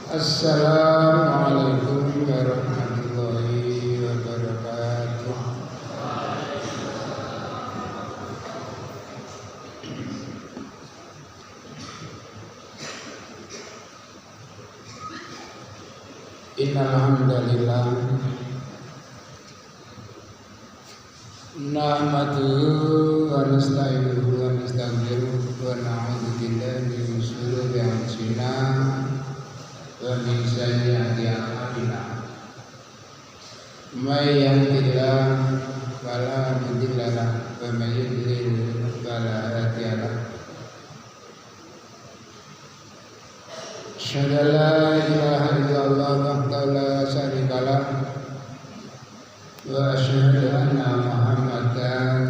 Assalamualaikum warahmatullahi wabarakatuh. Innal hamdalillah nahmaduhu wa nasta'inuhu wa nastaghfiruh wa na'udzu billahi min shururi anfusina wa min sayyiati a'malina. May yahdihillahu fala mudilla lahu wa may yudlil fala hadiya lahu. Asyhadu an la ilaha illallah wahdahu la syarika lahu wa asyhadu anna Muhammadan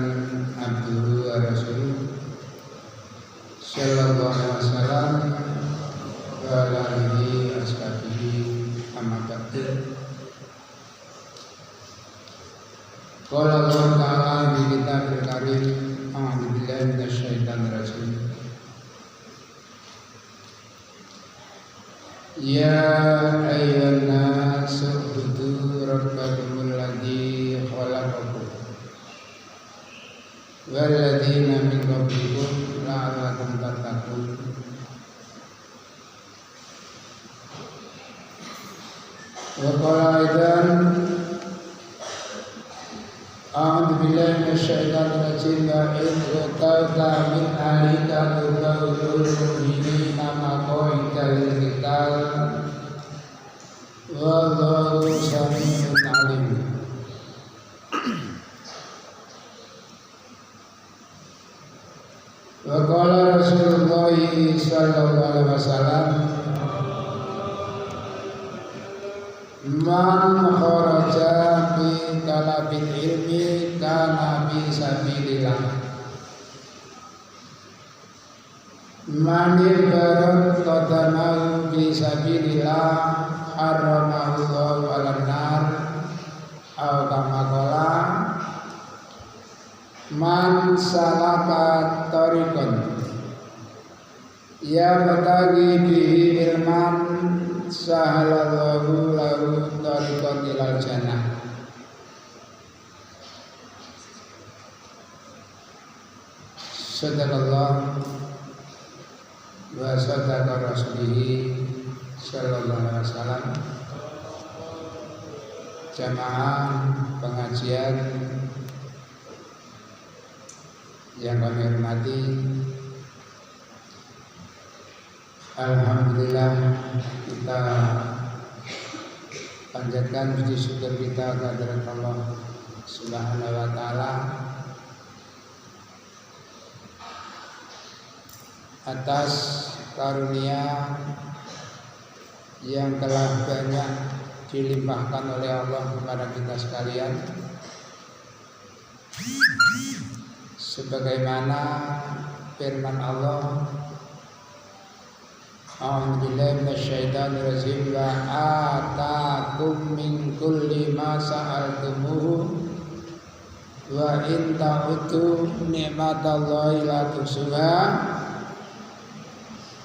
abduhu wa rasuluh sallallahu alaihi wasallam wa ala alihi ashabihi amma ba'du. Qala Allah ta'ala fi kitabil karim, a'udzu billahi minasyaitonir rajim. Ya ayyuhan nasu ubudu rabbakumul ladzi khalaqakum wal ladzina min qablikum la'allakum tattaqun. Wa qala aidan a'udzu billahi minasyaitonir rajim wa idh qala min alika qawlul mu'minina maqaidal qital wallahu sami'un 'alim. Wa qala Rasulullah sallallahu alaihi wasallam man kharaja fi talabil ilmi kana fi sabilillah man ibarat qadamahu fi sabilillah haramahu Allahu 'alan nar aw kama qala man salaka tariqan ya batagi bihi ilman sahalallahu lahu tariqan ilal jannah. Sadaqallah wa sadaqa rasulih sallallahu alaihi wasallam. Jamaah pengajian yang kami hormati, alhamdulillah kita panjatkan puji syukur kita kehadirat Allah Subhanahu wa taala atas karunia yang telah banyak dilimpahkan oleh Allah kepada kita sekalian, sebagaimana firman Allah, a'udzubillahi minasyaitonir rajim, wa ataakum min kulli ma sa'altumuhu wa in ta'uddu ni'matallahi la tuhsuha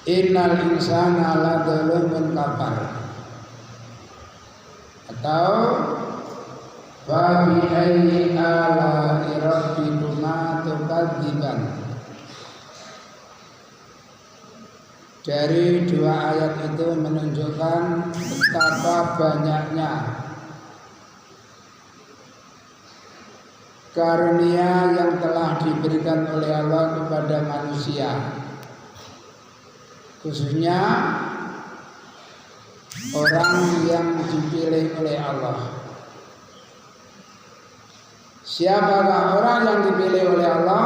innal insana ladzalumun kafar. Atau wa bi ayyi ala'i rabbikuma tukadziban. Dari dua ayat itu menunjukkan betapa banyaknya karunia yang telah diberikan oleh Allah kepada manusia, khususnya orang yang dipilih oleh Allah. Siapakah orang yang dipilih oleh Allah?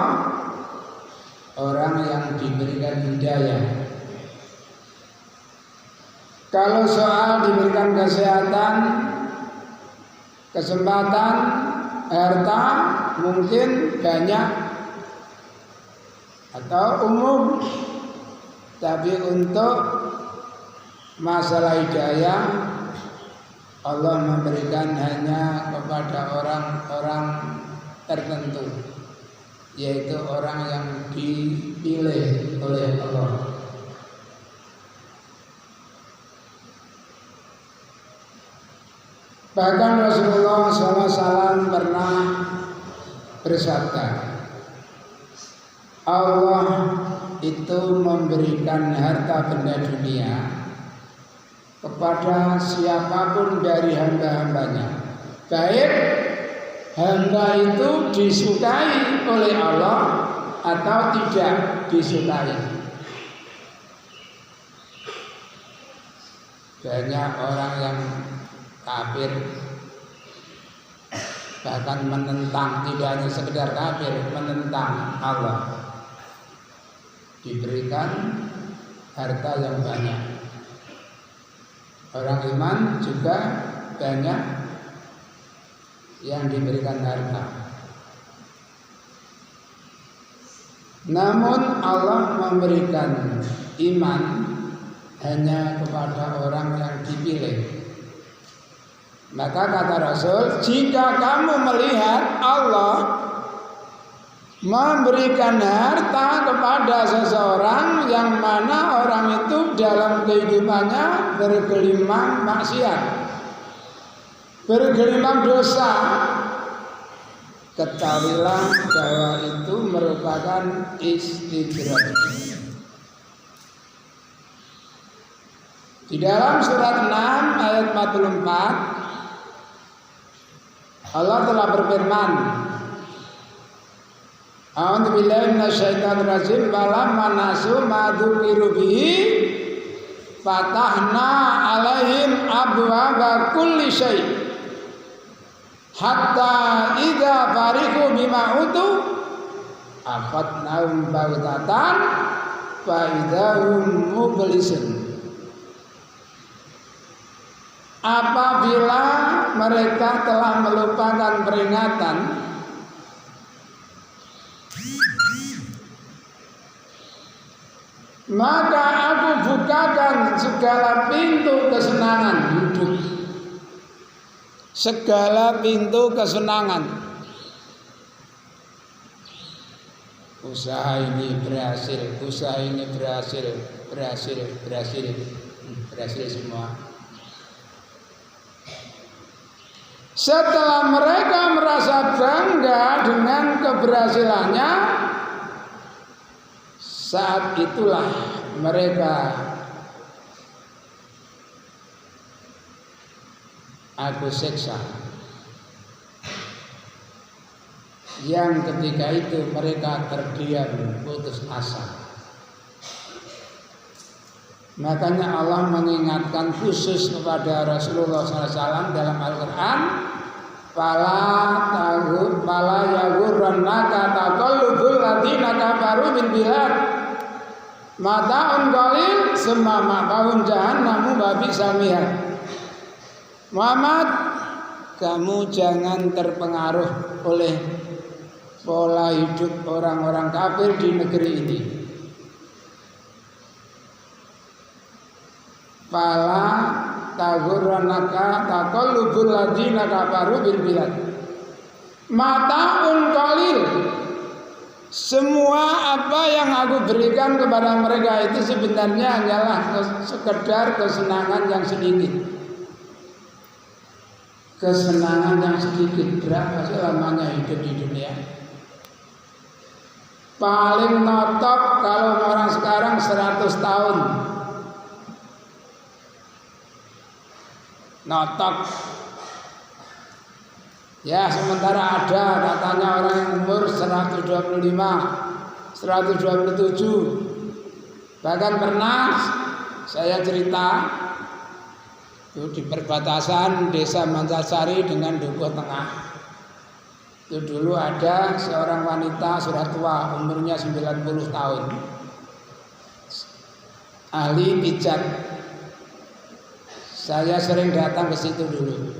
Orang yang diberikan hidayah. Kalau soal diberikan kesehatan, kesempatan, harta, mungkin banyak atau umum, tapi untuk masalah hidayah Allah memberikan hanya kepada orang-orang tertentu, yaitu orang yang dipilih oleh Allah. Bahkan Rasulullah SAW pernah bersabda, Allah itu memberikan harta benda dunia kepada siapapun dari hamba-hambanya, baik hamba itu disukai oleh Allah atau tidak disukai. Banyak orang yang kafir, bahkan menentang, tidak hanya sekedar kafir, menentang Allah, diberikan harta yang banyak. Orang iman juga banyak yang diberikan harta. Namun Allah memberikan iman hanya kepada orang yang dipilih. Maka kata Rasul, jika kamu melihat Allah memberikan harta kepada seseorang yang mana orang itu dalam kehidupannya bergelimang maksiat, bergelimang dosa, ketahuilah bahwa itu merupakan istidraj. Di dalam surat 6 ayat 44 Allah telah berfirman, A'udzu billahi minasyaitonir rajim, falamma nasu ma dzukiru bihi fatahna 'alaihim abwaaba kulli syai' hatta idza fariqu bima utu afatnahum bautatan fa idzahum mublisun. Apabila mereka telah melupakan peringatan, maka aku bukakan segala pintu kesenangan hidup, segala pintu kesenangan. Usaha ini berhasil, usaha ini berhasil semua. Setelah mereka merasa bangga dengan keberhasilannya, saat itulah mereka aku siksa. Yang ketika itu mereka terdiam putus asa. Makanya Allah mengingatkan khusus kepada Rasulullah SAW dalam Al-Quran, Fala yaghurrannaka taqallubul ladzina kafaru bil bilad mata'un qalil summa ma'ahum jahannamu wa bi'sal mihad. Muhammad, kamu jangan terpengaruh oleh pola hidup orang-orang kafir di negeri ini. Fala taghurrannaka taqallubul ladzina kafaru bil bilad mata'un qalil. Semua apa yang aku berikan kepada mereka itu sebenarnya hanyalah sekedar kesenangan yang sedikit. Kesenangan yang sedikit. Berapa sih lamanya hidup di dunia? Paling notok kalau orang sekarang 100 tahun. Notok. Ya, sementara ada katanya orang yang umur 125, 127. Bahkan pernah saya cerita itu di perbatasan desa Mancasari dengan Dukuh Tengah. Itu dulu ada seorang wanita sudah tua, umurnya 90 tahun. Ahli pijat. Saya sering datang ke situ dulu.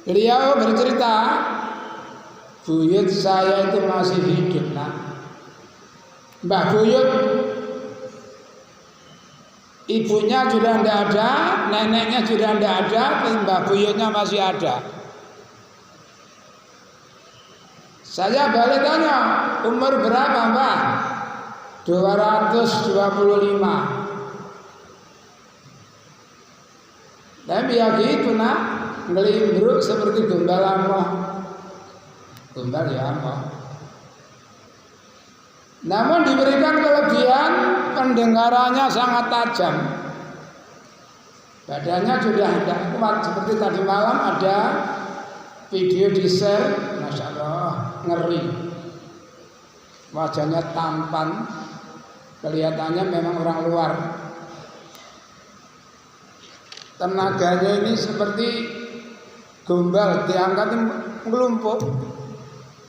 Beliau bercerita, buyut saya itu masih hidup, nak. Mbah buyut, ibunya sudah tidak ada, neneknya sudah tidak ada, mbah buyutnya masih ada. Saya balik tanya, umur berapa mbah? 225. Tapi ya gitu nak, ngelimbruk seperti gombal amoh. Gombal ya amoh. Namun diberikan kelebihan pendengarannya sangat tajam. Badannya sudah tidak kuat seperti tadi malam ada video di share, masya Allah ngeri. Wajahnya tampan, kelihatannya memang orang luar. Tenaganya ini seperti gombal, diangkat ngelumpuk.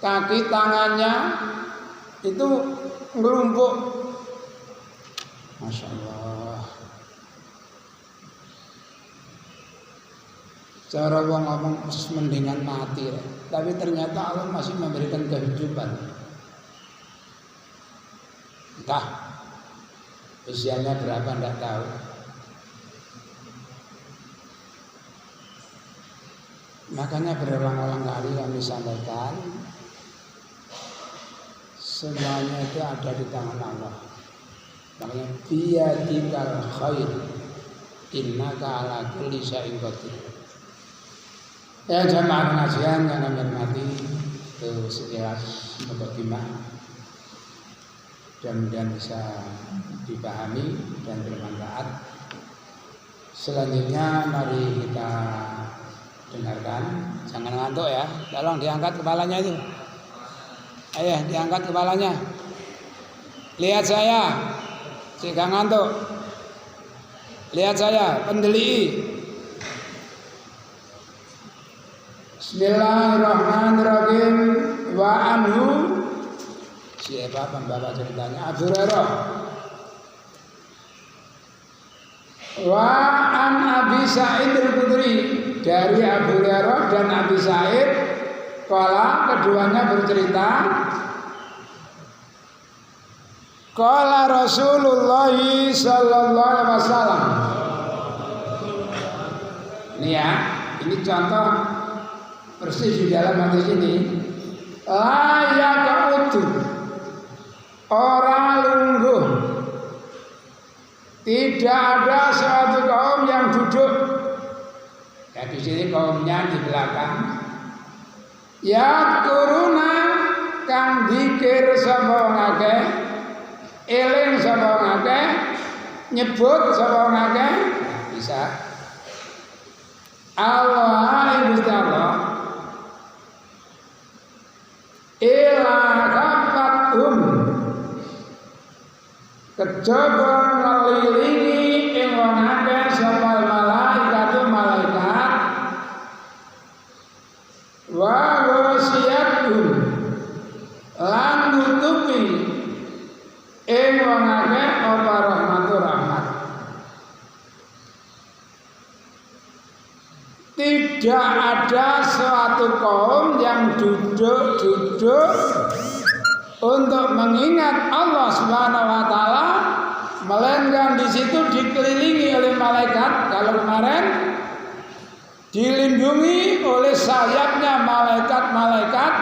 Kaki tangannya itu ngelumpuk. Masya Allah. Cara wong ngomong mendingan mati, tapi ternyata Allah masih memberikan kehidupan. Entah usianya berapa tidak tahu. Makanya berulang-ulang kali kami sampaikan, semuanya itu ada di tangan Allah. Makanya biyadikal khair, innaka ala kulli syai'in qadir. Ya jamaah pengajian yang kami hormati, itu sekilas mukadimah, mudah-mudahan bisa dipahami dan bermanfaat. Selanjutnya mari kita dengarkan, jangan ngantuk ya, tolong diangkat kepalanya itu. Ayo diangkat kepalanya. Lihat saya, jika ngantuk. Lihat saya, pendeli. Bismillahirrahmanirrahim. Wa anhu, siapa pembawa ceritanya? Abu Hurairah. Wa an Abi Sa'id al-Khudri, dari Abu Hurairah dan Abi Sa'id, kala keduanya bercerita, kala Rasulullah sallallahu alaihi wasallam. Ini ya, ini contoh persis di dalam hadis ini. Layak utuh, orang lungguh. Tidak ada suatu kaum yang duduk. Ya di sini kaumnya di belakang. Ya kuruna kang dikir sapa ngake, eling sapa ngake, nyebut sapa ngake, bisa. Allah Gusti Allah ila kafathum, kejaba ngelilingi ing wong akeh sapa malaikat malaikat wa wasiyatun lan nutupi ing wong akeh apa rahmatur rahmat. Tidak ada suatu kaum yang duduk-duduk untuk mengingat Allah Subhanahu wa taala, melainkan di situ dikelilingi oleh malaikat. Kalau kemarin dilindungi oleh sayapnya malaikat-malaikat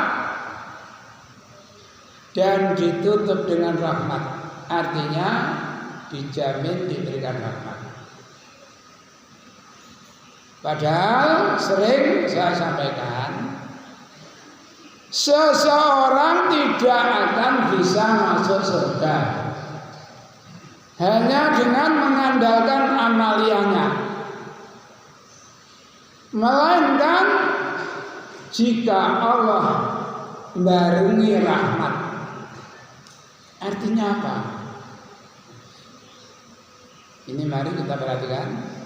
dan ditutup dengan rahmat. Artinya dijamin diberikan rahmat. Padahal sering saya sampaikan, seseorang tidak akan bisa masuk surga hanya dengan mengandalkan amaliannya, melainkan jika Allah barengi rahmat. Artinya apa? Ini mari kita perhatikan.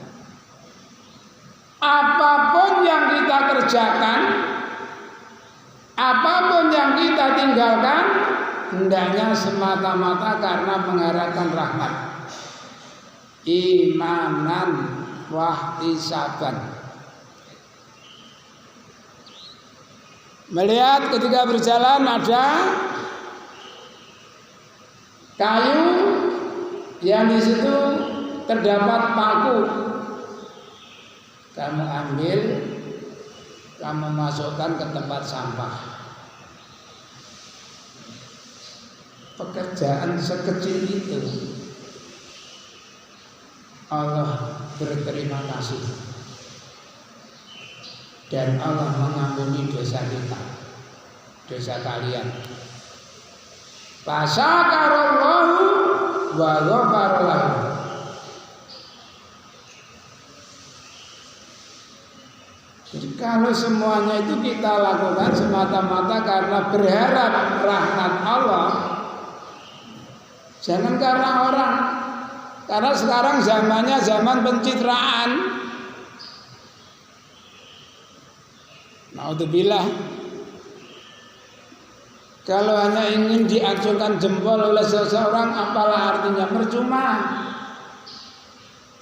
Apapun yang kita kerjakan, apapun yang kita tinggalkan, hendaknya semata-mata karena mengharapkan rahmat. Imanan wahtisaban. Melihat ketika berjalan ada kayu yang di situ terdapat paku. Kamu ambil, kamu masukkan ke tempat sampah. Pekerjaan sekecil itu Allah berterima kasih. dan Allah mengampuni dosa kita, dosa kalian. Fasyakarallahu wa ghafara lahu. Jadi kalau semuanya itu kita lakukan semata-mata karena berharap rahmat Allah, jangan karena orang. Karena sekarang zamannya zaman pencitraan. Naudzubillah. Kalau hanya ingin diacungkan jempol oleh seseorang, apalah artinya? Percuma.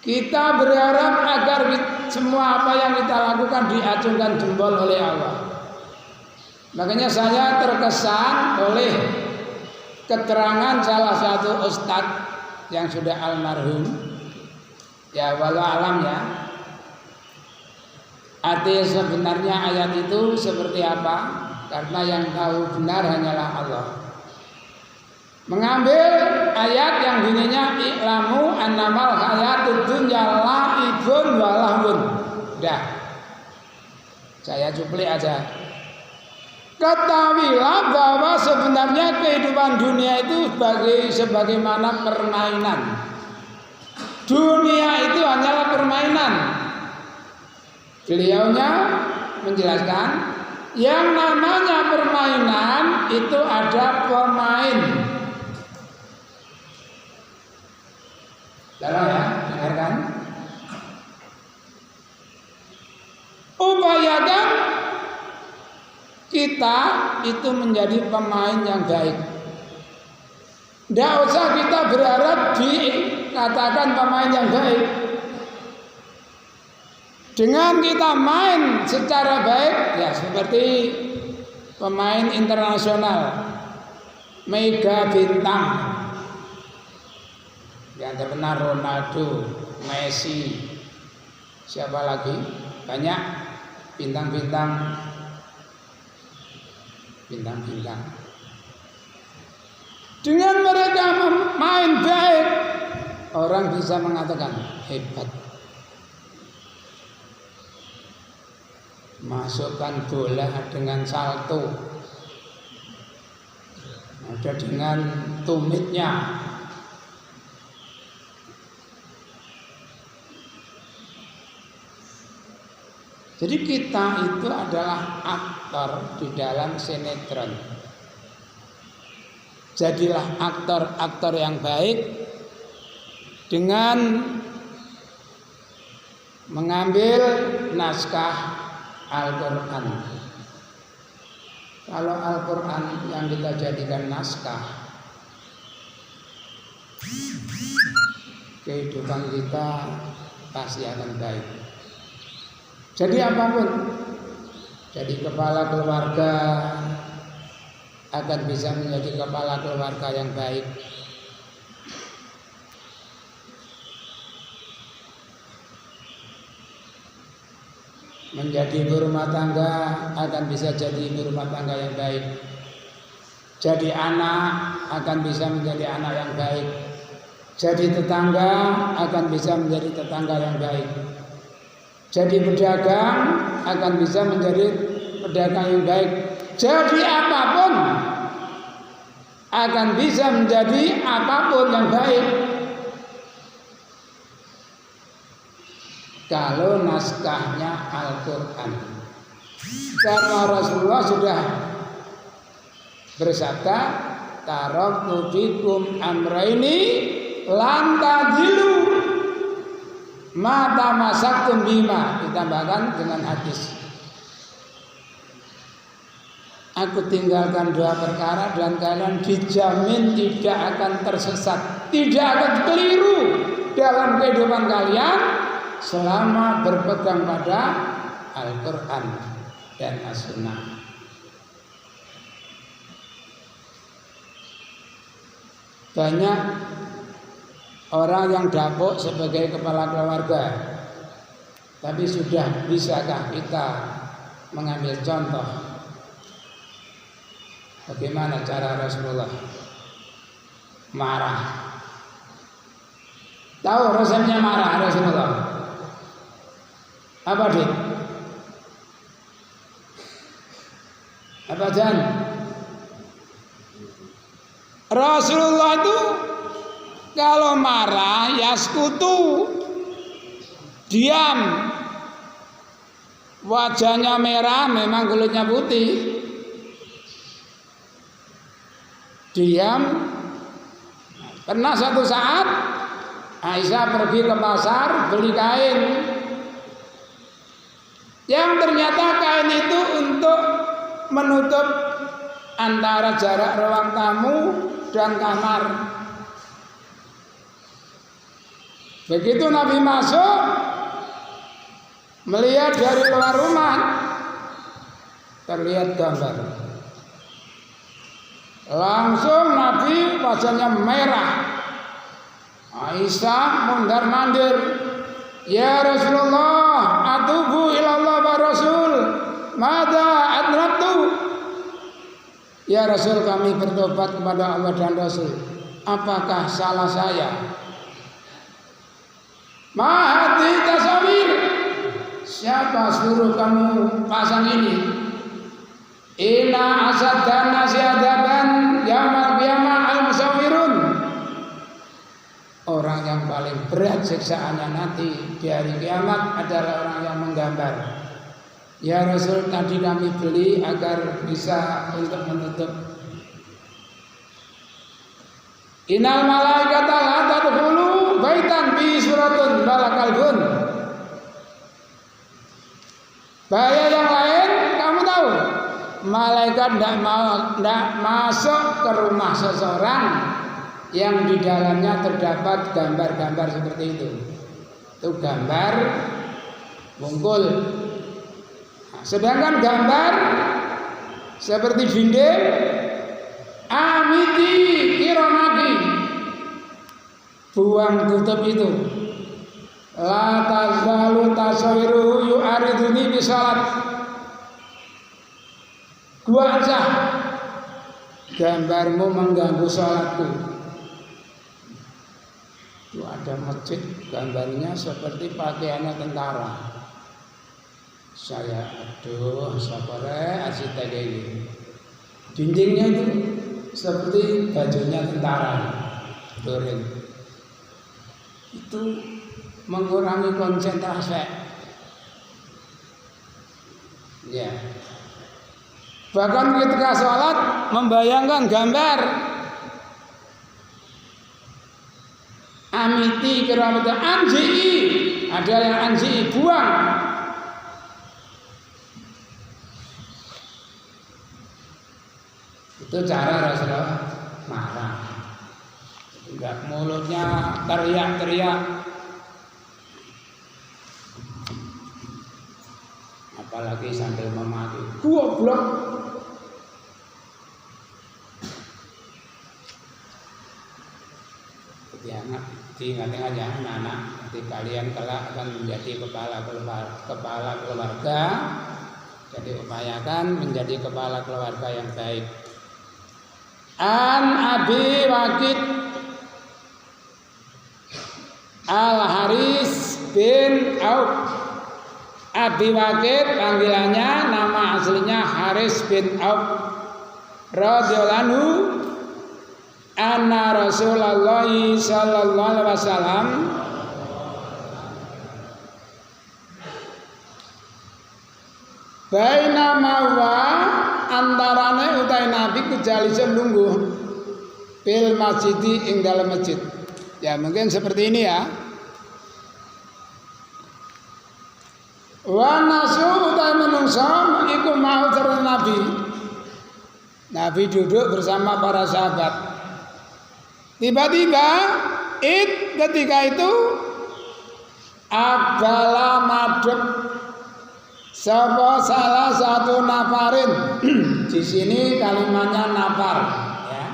Kita berharap agar semua apa yang kita lakukan diacungkan jempol oleh Allah. Makanya saya terkesan oleh keterangan salah satu ustadz yang sudah almarhum, ya walau alam ya. Arti sebenarnya ayat itu seperti apa? Karena yang tahu benar hanyalah Allah. Mengambil ayat yang bunyinya i'lamu annamal hayatud dunya la'ibun wa lahun. Dah. Saya cuplik aja. Ketahuilah bahwa sebenarnya kehidupan dunia itu sebagaimana permainan. Dunia itu hanyalah permainan. Beliaunya menjelaskan, yang namanya permainan itu ada pemain. Dalam ya, dengarkan. Upayakan kita itu menjadi pemain yang baik. Tidak usah kita berharap dikatakan pemain yang baik. Dengan kita main secara baik, ya seperti pemain internasional, mega bintang, yang terkenal Ronaldo, Messi, siapa lagi? Banyak bintang-bintang. Dengan mereka main baik, orang bisa mengatakan hebat. Masukkan bola dengan salto, ada dengan tumitnya. Jadi kita itu adalah aktor di dalam sinetron. Jadilah aktor-aktor yang baik dengan mengambil naskah Al-Quran. Kalau Al-Quran yang kita jadikan naskah, kehidupan kita pasti akan baik. Jadi apapun, jadi kepala keluarga akan bisa menjadi kepala keluarga yang baik. Menjadi ibu rumah tangga akan bisa jadi ibu rumah tangga yang baik. Jadi anak akan bisa menjadi anak yang baik. Jadi tetangga akan bisa menjadi tetangga yang baik. Jadi pedagang akan bisa menjadi pedagang yang baik. Jadi apapun akan bisa menjadi apapun yang baik. Kalau naskahnya Al-Quran. Karena Rasulullah sudah bersabda, taraktu fikum amraini lan tadillu ma tamassaktum bima, ditambahkan dengan hadis. Aku tinggalkan dua perkara dan kalian dijamin tidak akan tersesat, tidak akan keliru dalam kehidupan kalian selama berpegang pada Al-Quran dan As-Sunnah. Banyak orang yang dapuk sebagai kepala keluarga, tapi sudah bisakah kita mengambil contoh bagaimana cara Rasulullah marah? Tahu rasanya marah Rasulullah? Apa dia? Apa Jan? Rasulullah itu kalau marah ya sekutu, diam, wajahnya merah, memang kulitnya putih, diam. Pernah satu saat Aisyah pergi ke pasar beli kain, yang ternyata kain itu untuk menutup antara jarak ruang tamu dan kamar. Begitu Nabi masuk, melihat dari luar rumah, terlihat gambar. Langsung Nabi wajahnya merah. Aisyah mundar-mandir, ya Rasulullah, atubu ilallah wa Rasul, mada adraktu. Ya Rasul, kami bertobat kepada Allah dan Rasul. Apakah salah saya? Mahati tasawir, siapa suruh kamu pasang ini? Inna asad dan nasiadaban yamal qiyamah al-musawirun. Orang yang paling berat siksaannya nanti di hari kiamat adalah orang yang menggambar. Ya Rasul, tadi kami beli agar bisa untuk menutup. Innal malaikata la tadkhulu baitan bi suratun balakalbun. Bahaya yang lain kamu tahu, malaikat tidak masuk ke rumah seseorang yang di dalamnya terdapat gambar-gambar seperti itu. Itu gambar bungkul. Sedangkan gambar seperti dinding, amiti kironaki, buang tutup itu. La tazalu tasawiru yu'ariduni bisalat. Gua aja, gambarmu mengganggu sholatku. Itu ada masjid, gambarnya seperti pakaiannya tentara. Saya aduh sapare arsitek ini. Dindingnya itu seperti bajunya tentara. Doreng. Itu mengurangi konsentrasi. Ya. Bahkan ketika sholat membayangkan gambar amiti keramata anji, ada yang anji buang. Itu cara Rasulullah marah. Enggak mulutnya teriak-teriak. Apalagi sambil memaki. Goblok. Diingat-ingat ya anak-anak, nanti kalian kelak akan menjadi kepala keluarga. Jadi upayakan menjadi kepala keluarga yang baik. An Abi Waqid Al Haris bin Auf. Abi Waqid panggilannya, nama aslinya Haris bin Auf radhiyallahu anhu, anna Rasulullah sallallahu alaihi wasallam baina mawa antarane utai Nabi kejalisen lungguh fil masjidi ing dalam masjid. Ya mungkin seperti ini ya. Wa nasu utai menungso iku mau terus Nabi. Nabi duduk bersama para sahabat. Tiba-tiba ketika itu abala madhep sapa salah satu nafarin. Di sini kalimatnya nafar ya.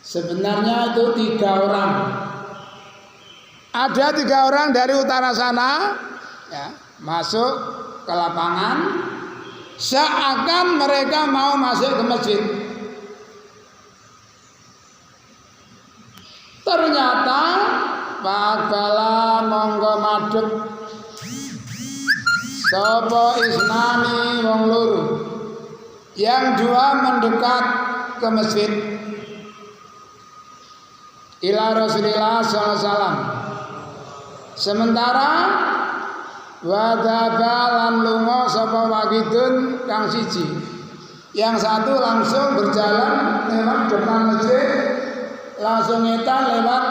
Sebenarnya itu 3 orang. Ada 3 orang dari utara sana ya, masuk ke lapangan seakan mereka mau masuk ke masjid. Ternyata Pak Bala monggo madhep Sapa isnani wong loro. Yang dua mendekat ke masjid. Ila Rasulillah sallallahu alaihi wasallam. Sementara wadaba lan lunga sapa wagidun kang siji. Yang satu langsung berjalan lewat depan masjid, langsung ngetan lewat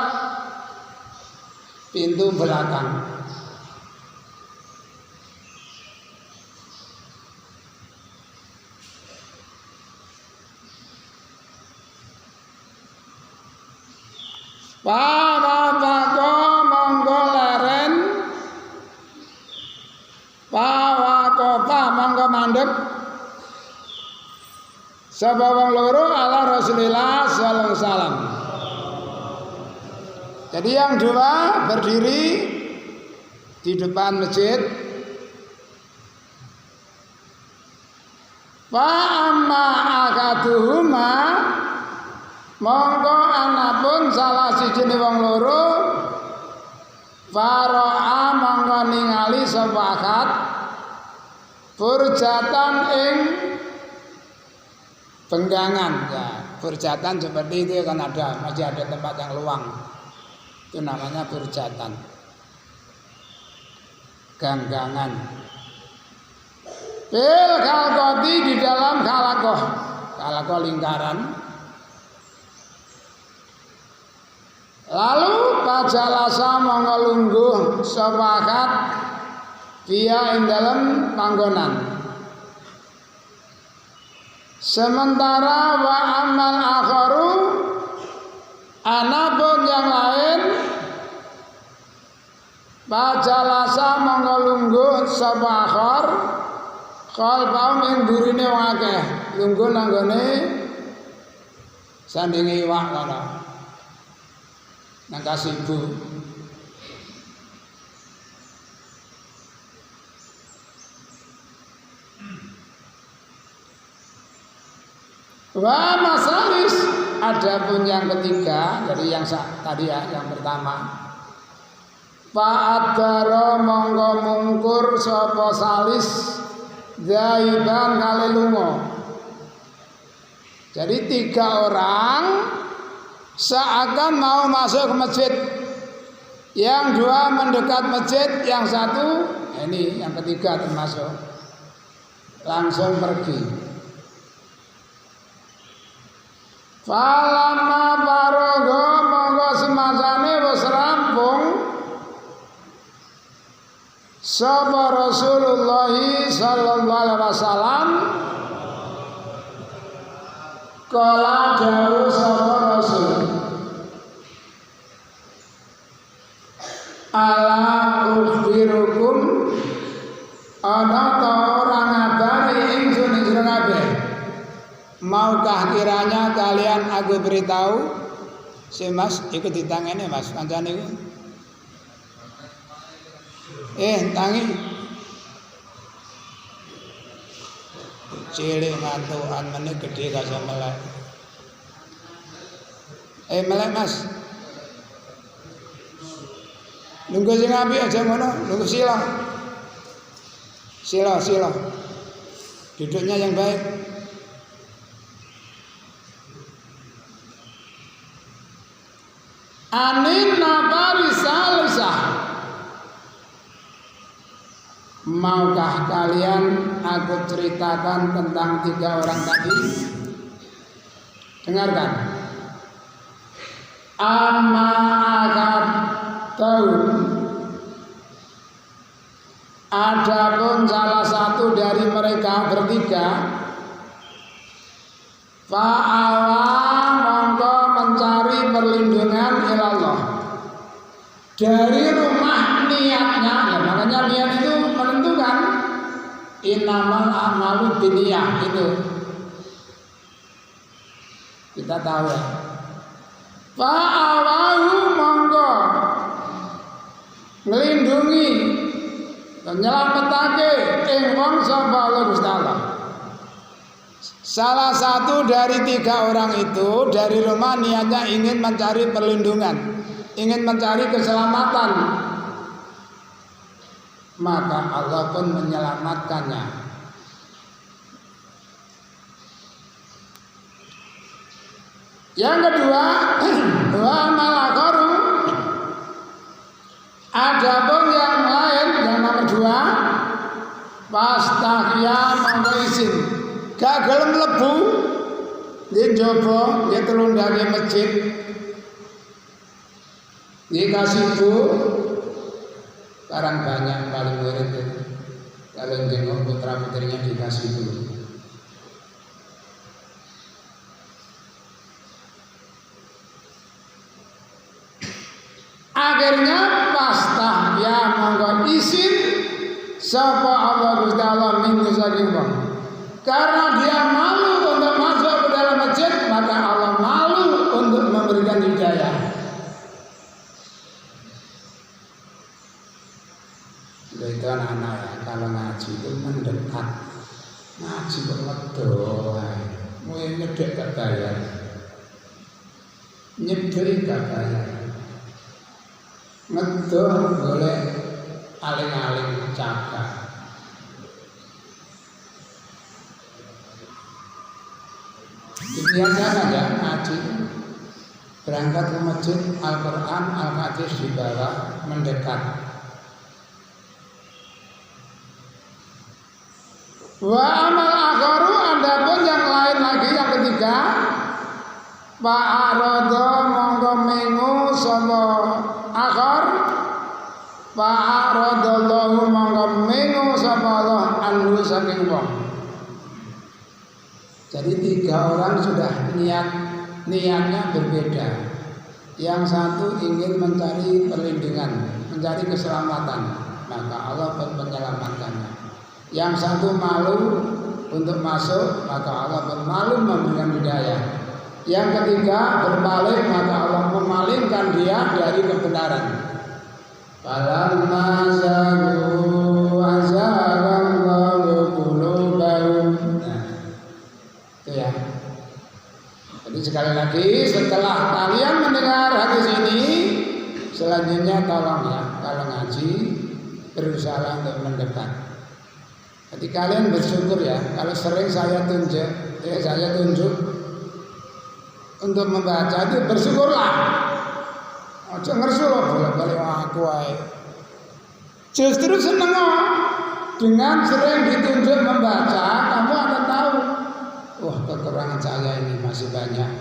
pintu belakang. Pawapako monggo leren, pawakopa monggo mandek. Sapa wong loro ala Rasulillah sallallahu alaihi wasallam. Jadi yang dua berdiri di depan masjid. Wa amma akaduhuma monggo anapun salah sijine wong loro faro'a monggo ningali sapa akad burjatan ing penggangan ya, burjatan seperti itu kan masih ada tempat yang luang. Itu namanya burjatan. Ganggangan. Bil kalkoti di dalam kalakoh lingkaran. Lalu pajalasa monggo lungguh sepakat dia ing dalem panggonan. Sementara wa amal akharu anapun yang lain pajalasa monggo lungguh sapa akhar qalbam ing durine wong akeh lungguh nanggone sandinge iwak kana nang kasibu. Wa masalis adapun yang ketiga dari yang tadi ya, yang pertama Fa'adara monggo mungkur sapa salis zaiban kali lunga. Jadi 3 orang seakan mau masuk ke masjid. Yang 2 mendekat masjid, yang 1 ini yang ketiga termasuk langsung pergi. Falamma barogo monggo semasane wis rampung sapa Rasulullah sallallahu alaihi wasallam kala dawuh sapa Rasul ala ukhbirukum ana ta ora ngabari ingsun ing kabeh. Maukah kiranya kalian aku beritahu? Si Mas ikut ditangani Mas kancane iku. Tangi. Cilik ngantukan meneh gedhe gak iso melek. Melek Mas. Lungguh sing apik aja ngono, lungguh sila. Sila. Duduknya yang baik. Anin nabari salisah. Maukah kalian aku ceritakan tentang 3 orang tadi? Dengarkan. Amma akad tahu. Adapun salah satu dari mereka bertiga fa'awa mongko mencari perlindungan ilallah dari rumah niatnya. Ya, makanya niat itu menentukan. Innamal a'malu binniyah itu kita tahu ya. Fa'awahu mongko ngelindungi nyelametake ing wong sapa Allah Gusti Allah. Salah satu dari 3 orang itu dari rumah niatnya ingin mencari perlindungan, ingin mencari keselamatan. maka Allah pun menyelamatkannya. Yang kedua, wa malakaru, adapun yang lain, yang nomor dua, pastahya monggo izin, gak gelem mlebu di njaba di telundange masjid di Kasibu. Sekarang banyak paling murid kalau jenguk putra putrinya di Kasibu. Akhirnya pastahya monggo izin sapa Allah Gusti Allah minggu saking wong. Karena dia malu untuk masuk ke dalam masjid, maka Allah malu untuk memberikan hidayah. Itu anak-anak ya, kalau ngaji itu mendekat. Ngaji kok ngedoh, mau nyedek gak bayar, nyedek gak bayar, ngedoh boleh aling-aling cakap. Biasanya ya ngaji, berangkat ke masjid, Al-Quran, Al-Hadis di bawah, mendekat. Wa amal akharu, adapun yang lain lagi, yang ketiga, Pa'arodo monggo mengu sapa akhar, Pa'arodallahu monggo mengu sapa Allah anhu saking wong. Jadi tiga orang sudah niatnya berbeda. Yang satu ingin mencari perlindungan, mencari keselamatan, maka Allah pun menyelamatkannya. Yang satu malu untuk masuk, maka Allah pun malu memberikan hidayah. Yang ketiga berbalik, maka Allah memalingkan dia dari kebenaran. Falamma zagu azaghallahu qulubahum. Ya. Jadi sekali lagi, setelah kalian mendengar hadis ini, selanjutnya tolong ya, kalau ngaji berusaha untuk mendekat. Jadi kalian bersyukur ya, kalau sering saya tunjuk untuk membaca itu bersyukurlah. Ojo ngersul boleh-boleh aku ae. Justru seneng dengan sering ditunjuk membaca, kamu akan tahu, wah kekurangan saya ini masih banyak.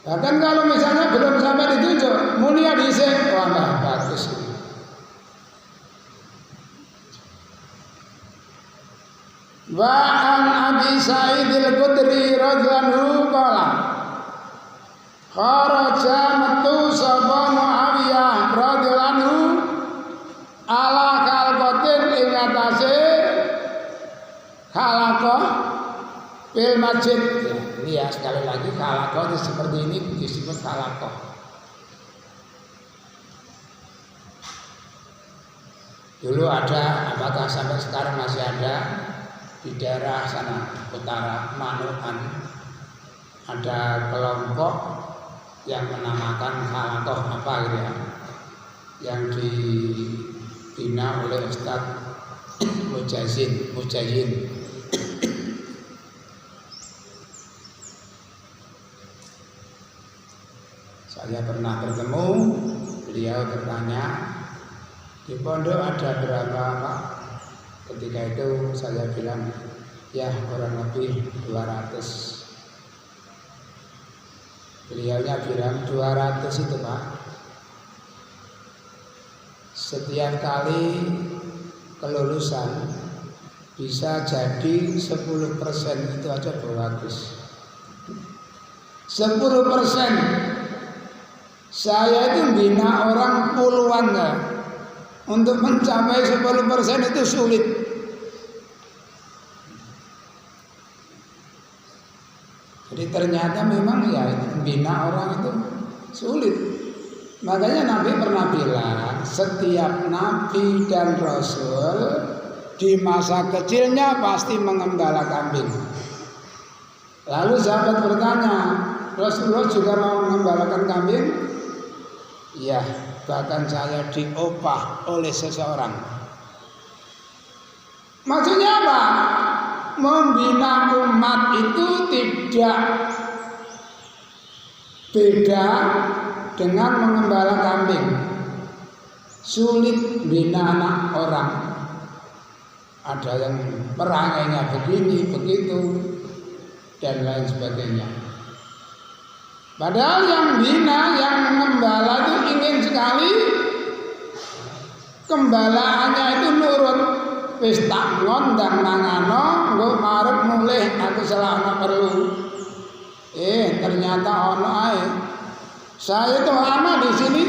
Bahkan kalau misalnya belum sampai ditunjuk, mulia dhisik, wah bagus. Wa an Abi Sa'id al-Khudri radhiyallahu anhu qala kharaja metu sapa Muawiyah radhiyallahu anhu ala kalqatin ing atase khalaqah fil masjid. Ini ya sekali lagi khalaqah seperti ini disebut khalaqah. Dulu ada, apakah sampai sekarang masih ada? Di daerah sana utara Manukan ada kelompok yang menamakan khalaqah apa gitu ya, yang dibina oleh Ustadz Mujahid. Saya pernah bertemu, beliau bertanya, di pondok ada berapa Pak? Ketika itu saya bilang, ya kurang lebih 200. Beliaunya bilang 200 itu Pak, setiap kali kelulusan bisa jadi 10% itu aja bagus. 10%. Saya itu bina orang puluhan ya. Untuk mencapai 10% itu sulit. Jadi ternyata memang ya bina orang itu sulit. Makanya Nabi pernah bilang, setiap Nabi dan Rasul di masa kecilnya pasti mengembala kambing. Lalu sahabat bertanya, Rasulullah juga mau mengembalakan kambing? Iya, bahkan saya diopah oleh seseorang. Maksudnya apa? Membina umat itu tidak beda dengan mengembala kambing. Sulit bina anak orang. Ada yang perangainya begini, begitu, dan lain sebagainya. Padahal yang bina, yang mengembala itu ingin sekali gembalaannya itu nurut. Wis tak ngondang mangano, nggo marep mulih aku selama perlu. Ternyata ono ae. Saya tuh lama di sini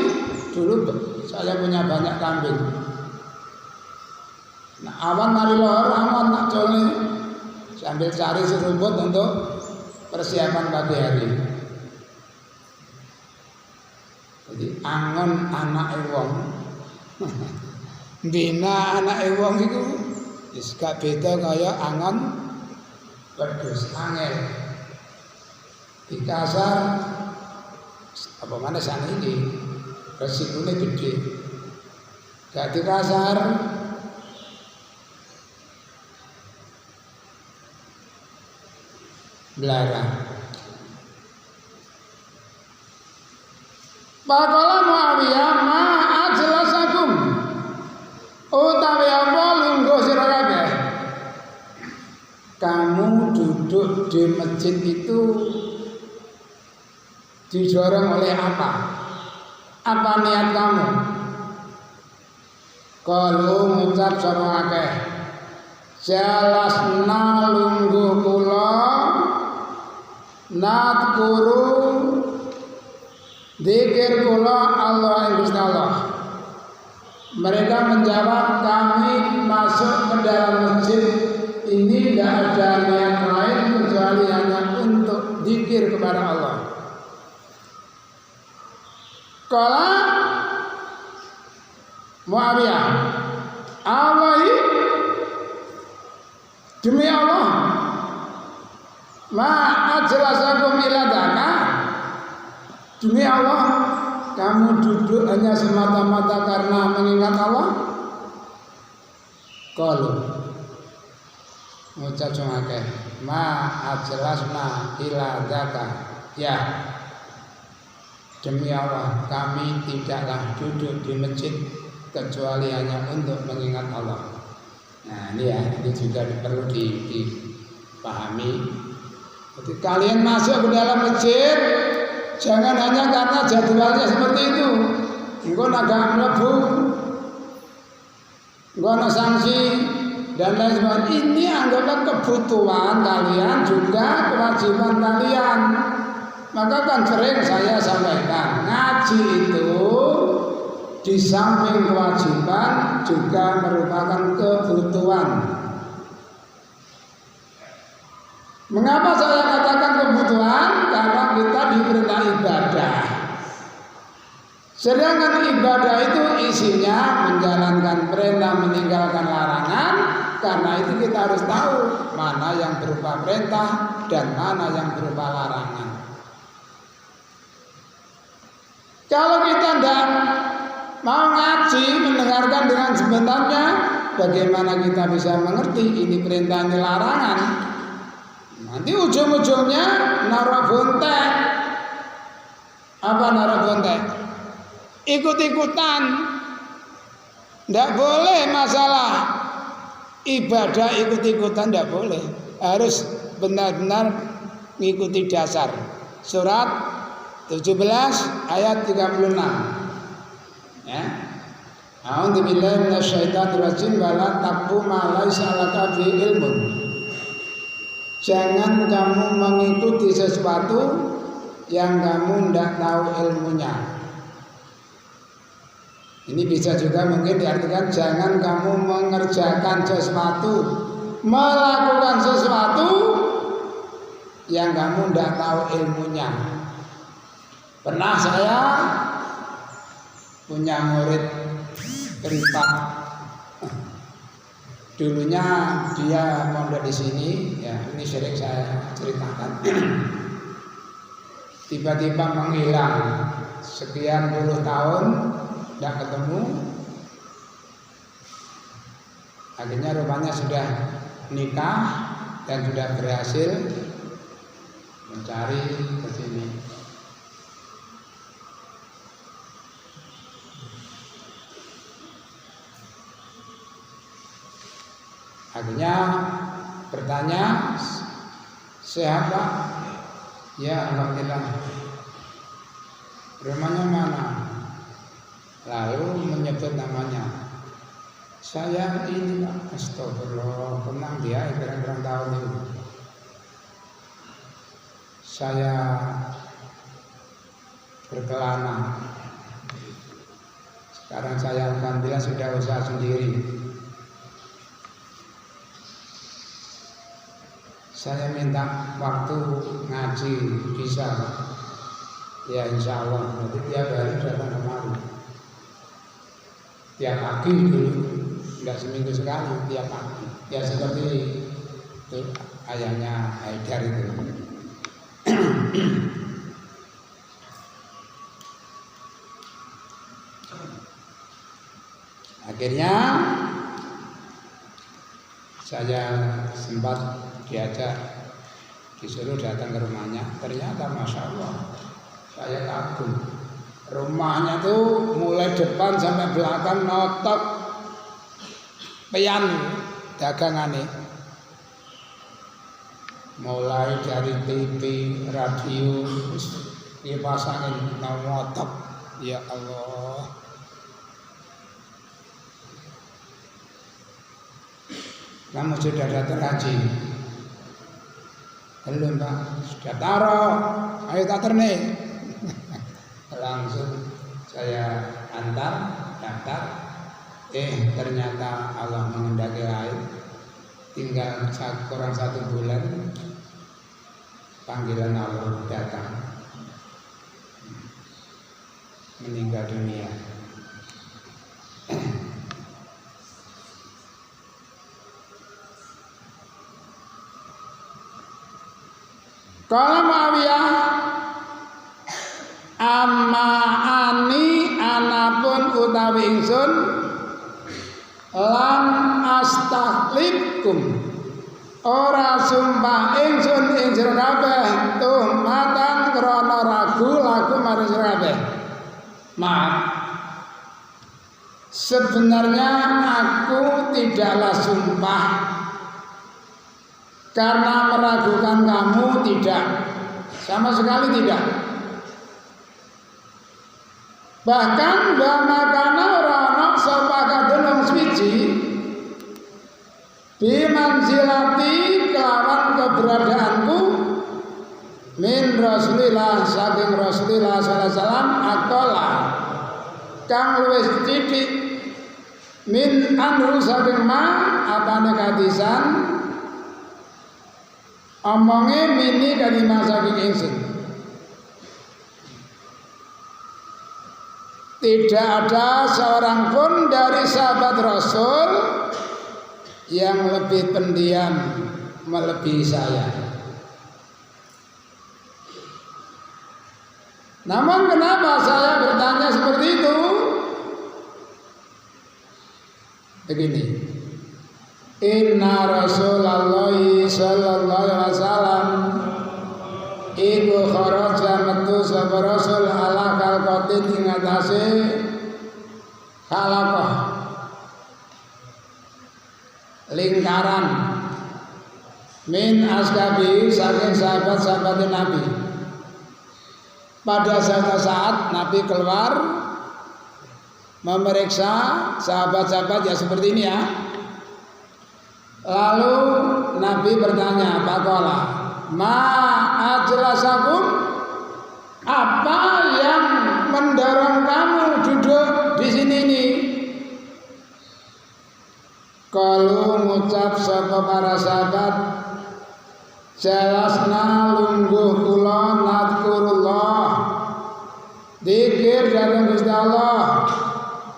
dulu saya punya banyak kambing. Nah, awan mari lor, awan tak colne sambil cari serumput untuk persiapan pagi hari. Jadi angon anak wong. Bina anak wong iku wis gak beda kaya angon wedhus angel. Di kasar apa mana saniki resikone gede. Gak di kasar belara. Pakola Muawiyah ma ajlasakum utawi apa lungguh sira kabeh. Kamu duduk di masjid itu didorong oleh apa? Apa niat kamu? Kalau ngucap sapa akeh jalasna lungguh kula nadkuru dzikir kula Allah ing Gusti Allah. Mereka menjawab, kami masuk ke dalam masjid ini tidak ada niat lain kecuali hanya untuk dzikir kepada Allah. Kala Muawiyah, Allah demi Allah, ma ajlasakum ila dana. Demi Allah, kamu duduk hanya semata-mata karena mengingat Allah. Kalau ngucap akeh, ma ajlasna ila daka. Ya, demi Allah, kami tidaklah duduk di masjid kecuali hanya untuk mengingat Allah. Nah ini ya, ini juga perlu dipahami. Jadi kalian masuk ke dalam masjid, jangan hanya karena jadwalnya seperti itu. Engko naga mlebu, engko ana sanksi dan lain sebagainya. Ini anggaplah kebutuhan kalian juga kewajiban kalian. Maka kan sering saya sampaikan, ngaji itu di samping kewajiban juga merupakan kebutuhan. Mengapa saya katakan kebutuhan? Karena kita diperintah ibadah. Sedangkan ibadah itu isinya menjalankan perintah, meninggalkan larangan. Karena itu kita harus tahu mana yang berupa perintah dan mana yang berupa larangan. Kalau kita tidak mau ngaji, mendengarkan dengan sebenarnya, bagaimana kita bisa mengerti ini perintah, ini larangan? Nanti ujung-ujungnya naruh bontek. Apa naruh bontek? Ikut-ikutan. Tidak boleh masalah ibadah ikut-ikutan, tidak boleh. Harus benar-benar mengikuti dasar. Surat 17 ayat 36. Ya. A'udzubillahi minasyaitonirrajim wala taqfu ma laisa laka bihi ilmun. Jangan kamu mengikuti sesuatu yang kamu tidak tahu ilmunya. Ini bisa juga mungkin diartikan jangan kamu mengerjakan sesuatu, melakukan sesuatu yang kamu tidak tahu ilmunya. Pernah saya punya murid privat. Dulunya dia mondok di sini, ya ini sering saya ceritakan. Tiba-tiba menghilang sekian puluh tahun, tidak ketemu. Akhirnya rupanya sudah nikah dan sudah berhasil mencari ke sini. Akhirnya bertanya, sehat Pak? Ya, alhamdulillah. Rumahnya mana? Lalu menyebut namanya. Saya ini Pak. Astagfirullah, tenang dia, berang-berang tahun itu. Saya berkelana. Sekarang saya alhamdulillah sudah usaha sendiri. Saya minta waktu ngaji bisa, ya insya Allah. Nanti tiap hari datang kemari, tiap pagi dulu, enggak seminggu sekali, tiap pagi. Ya seperti itu ayahnya Haidar itu. Akhirnya saya sempat diajak, disuruh datang ke rumahnya. Ternyata masya Allah, saya kagum. Rumahnya tuh mulai depan sampai belakang notok pian dagangannya. Mulai dari TV, radio, dipasangin notok. Ya Allah. Kamu sudah datang haji? Belum Pak, sudah taruh, ayo tak nih. Langsung saya antar, daftar. Ternyata Allah mengendaki lain. Tinggal kurang 1 bulan, panggilan Allah datang, meninggal dunia. Kalau Muawiyah, amma ani anapun utawi ingsun lan astahlibkum, ora sumpah ingsun ing sira kabeh tuhmatan krana ragu laku marang sira kabeh. Maaf, sebenarnya aku tidaklah sumpah karena meragukan kamu, tidak, sama sekali tidak. Bahkan bamakana orang sapa kadung swiji bimanzilati kelawan keberadaanku min Rasulillah saking Rasulillah sallallahu alaihi wasallam akola kang luwes titik min anru saking ma apane kadisan omongnya mini dari masa ingsun. Tidak ada seorang pun dari sahabat Rasul yang lebih pendiam melebihi saya. Namun kenapa saya bertanya seperti itu? Begini. Inna Rasulullah sallallahu alaihi wasallam iku kharaja metu sapa Rasul ala kalqatin ing atase khalaqah lingkaran min ashabi saking sahabat-sahabat Nabi. Pada saat Nabi keluar memeriksa sahabat-sahabat ya seperti ini ya. Lalu Nabi bertanya, Pakola, ma ajlasakum, apa yang mendorong kamu duduk di sini ini? Kalau ngucap sapa para sahabat, jelasna lungguh kula nadkurullah, dzikir dhateng Gusti Allah,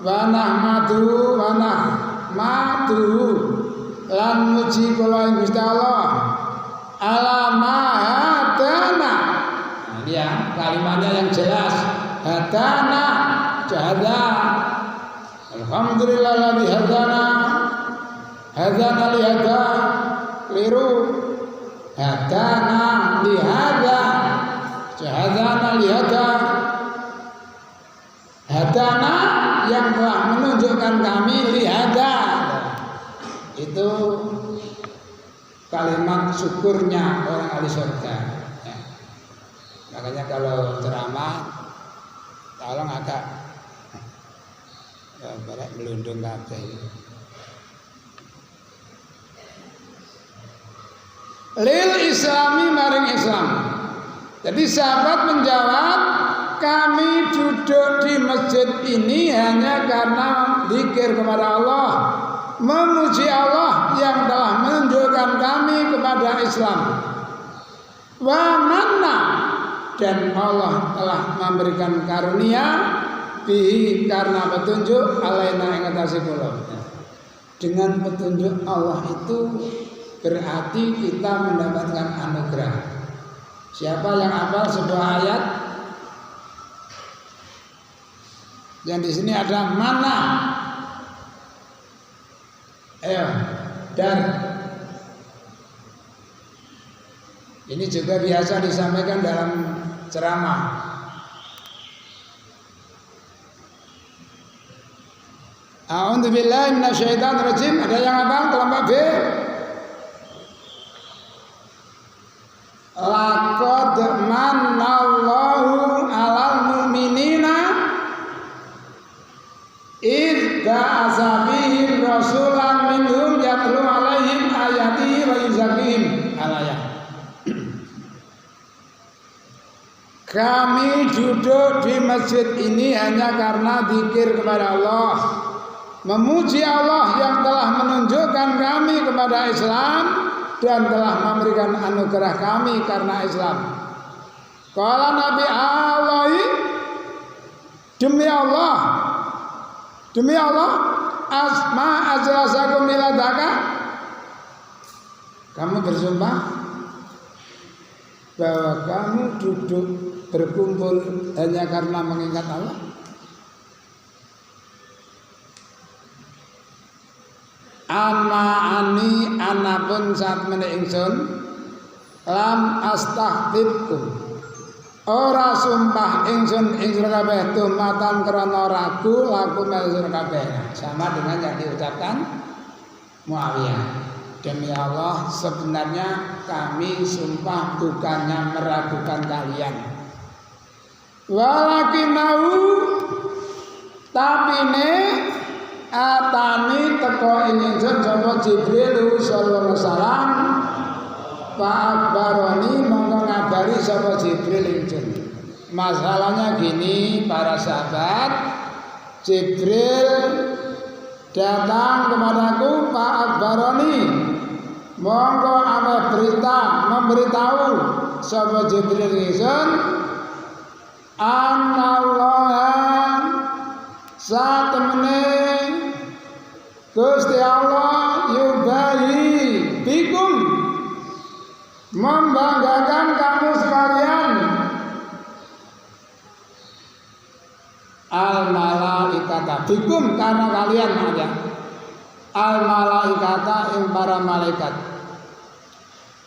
wa nahmadu wa nahmadu lan muji kula ing Gusti Allah ala ma hadana. Nah, ini ya kalimatnya yang jelas. Hadana jahada Alhamdulillah ladzi hadana li hada keliru hadana li hada li hada hadana yang telah menunjukkan kami li hada. Itu kalimat syukurnya orang ahli surga ya. Makanya kalau ceramah tolong agak barek melundung kabeh. Lil islami maring Islam. Jadi sahabat menjawab, kami duduk di masjid ini hanya karena zikir kepada Allah, memuji Allah yang telah menunjukkan kami kepada Islam. Wa manna, dan Allah telah memberikan karunia bihi karena petunjuk alaina ing atase kula. Dengan petunjuk Allah itu berarti kita mendapatkan anugerah. Siapa yang hafal sebuah ayat? Yang di sini ada mana? Ayo, dan ini juga biasa disampaikan dalam ceramah. A'udzubillahi minasyaitonirrajim. Ada yang hafal kelompok B? Laqad manallahu 'alal mu'minina idz ba'atsa bihim rasulan minhum yatlu 'alaihim ayatihi wa yuzakkihim. Al-ayat. Kami duduk di masjid ini hanya karena zikir kepada Allah, memuji Allah yang telah menunjukkan kami kepada Islam dan telah memberikan anugerah kami karena Islam. Qala Nabi Allah, demi Allah, asma ajlasakum liladaka. Kamu bersumpah bahwa kamu duduk berkumpul hanya karena mengingat Allah. Ani anapun saat meneh ingsun lam astaghfirkum, ora sumpah ingsun kabeh tumatan krana ragu laku ingsun kabeh. Sama dengan yang diucapkan Muawiyah. Demi Allah, sebenarnya kami sumpah bukannya meragukan kalian. Walakinau, tapi atani teko ingsun sapa Jibril sallallahu alaihi wasallam Pak Akbaroni monggo ngabari sapa Jibril ingsun. Masalahnya gini para sahabat, Jibril datang kepadaku Pak Akbaroni monggo ame berita memberitahu sapa Jibril ingsun anallah saat temene Gusti Allah yubahi bikum, membanggakan kamu sekalian, al malaikata bikum karena kalian ada al malaikata ing para malaikat.